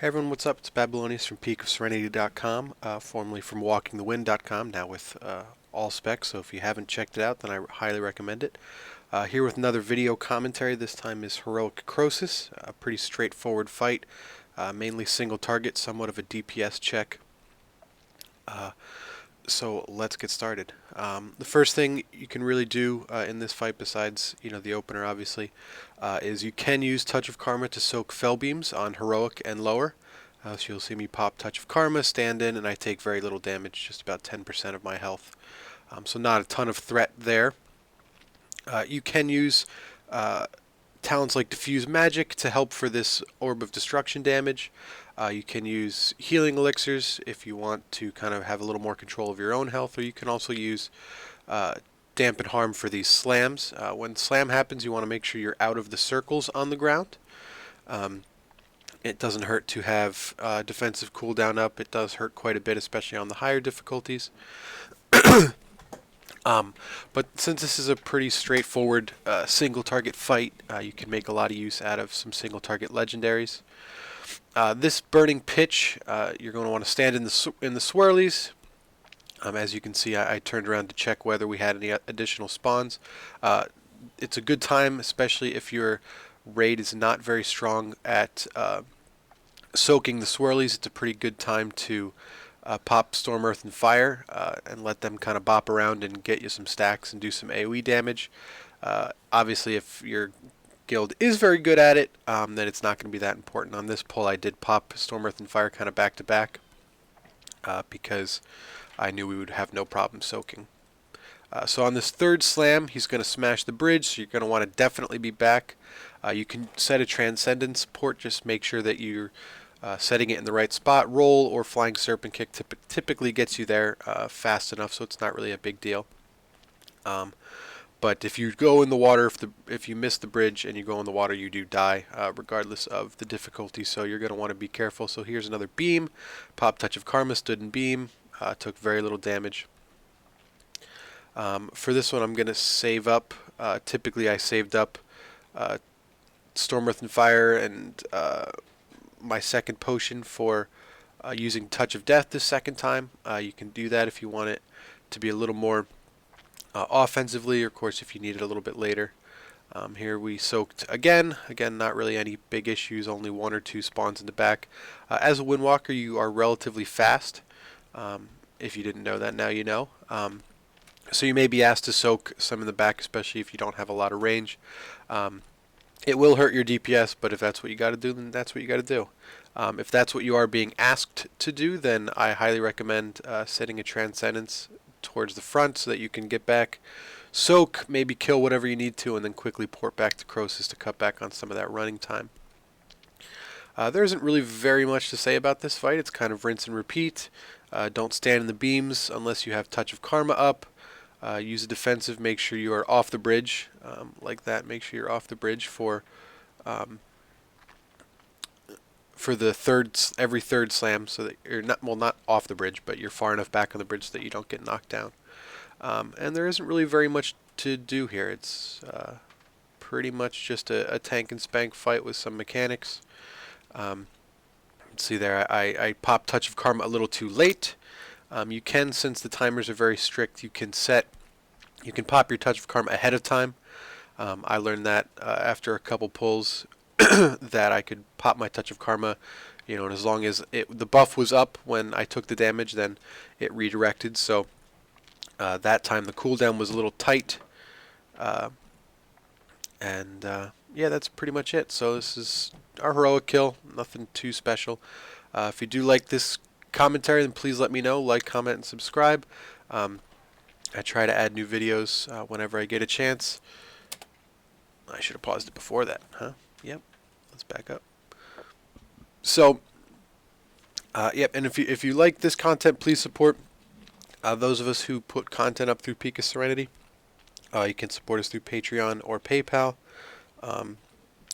Hey everyone, what's up? It's Babylonius from PeakofSerenity.com, formerly from WalkingTheWind.com, now with all specs, so if you haven't checked it out, then I highly recommend it. Here with another video commentary. This time is Heroic Krosus, a pretty straightforward fight, mainly single target, somewhat of a DPS check. So let's get started. The first thing you can really do in this fight, besides the opener obviously, is you can use Touch of Karma to soak Fell Beams on Heroic and lower. So you'll see me pop Touch of Karma, stand in, and I take very little damage, just about 10% of my health. So not a ton of threat there. You can use talents like Diffuse Magic to help for this Orb of Destruction damage. You can use healing elixirs if you want to kind of have a little more control of your own health, or you can also use Dampen Harm for these slams. When slam happens, you want to make sure you're out of the circles on the ground. It doesn't hurt to have defensive cooldown up. It does hurt quite a bit, especially on the higher difficulties. But since this is a pretty straightforward single target fight, you can make a lot of use out of some single target legendaries. This Burning Pitch, you're going to want to stand in the swirlies. As you can see, I turned around to check whether we had any additional spawns. It's a good time, especially if your raid is not very strong at soaking the swirlies. It's a pretty good time to pop Storm, Earth, and Fire and let them kind of bop around and get you some stacks and do some AoE damage. Obviously, if your guild is very good at it, then it's not going to be that important. On this pull, I did pop Storm, Earth, and Fire kind of back to back because I knew we would have no problem soaking. So on this third slam, he's going to smash the bridge, so you're going to want to definitely be back. You can set a Transcendence port, just make sure that you're setting it in the right spot. Roll or Flying Serpent Kick typically gets you there fast enough, so it's not really a big deal. But if you go in the water, if you miss the bridge and you go in the water, you do die, regardless of the difficulty, so you're going to want to be careful. So here's another beam. Pop Touch of Karma, stood in beam, took very little damage. For this one, I'm going to save up. Typically, I saved up Storm, Earth, and Fire and my second potion for using Touch of Death this second time. You can do that if you want it to be a little more offensively, or of course if you need it a little bit later. Here we soaked again, not really any big issues, only one or two spawns in the back. As a Windwalker, you are relatively fast. If you didn't know that, now you know. So you may be asked to soak some in the back, especially if you don't have a lot of range. It will hurt your DPS, but if that's what you got to do, then that's what you got to do. If that's what you are being asked to do, then I highly recommend setting a Transcendence towards the front so that you can get back, soak, maybe kill whatever you need to, and then quickly port back to Krosus to cut back on some of that running time. There isn't really very much to say about this fight. It's kind of rinse and repeat. Don't stand in the beams unless you have Touch of Karma up. Use a defensive, make sure you are off the bridge, like that. Make sure you're off the bridge for the every third slam, so that you're not off the bridge, but you're far enough back on the bridge so that you don't get knocked down. And there isn't really very much to do here. It's pretty much just a tank and spank fight with some mechanics. See there, I popped Touch of Karma a little too late. You can, since the timers are very strict, you can pop your Touch of Karma ahead of time. I learned that after a couple pulls that I could pop my Touch of Karma, and as long as the buff was up when I took the damage, then it redirected. So that time the cooldown was a little tight. Yeah, that's pretty much it. So this is our heroic kill, nothing too special. If you do like this commentary, then please let me know. Like, comment, and subscribe. I try to add new videos whenever I get a chance. I should have paused it before that, huh? Yep. Let's back up. So, yep. And if you like this content, please support those of us who put content up through PeakofSerenity. You can support us through Patreon or PayPal.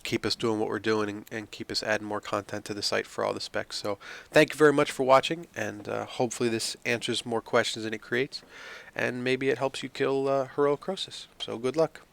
Keep us doing what we're doing and keep us adding more content to the site for all the specs. So thank you very much for watching, and hopefully this answers more questions than it creates, and maybe it helps you kill Heroic Krosus. So good luck.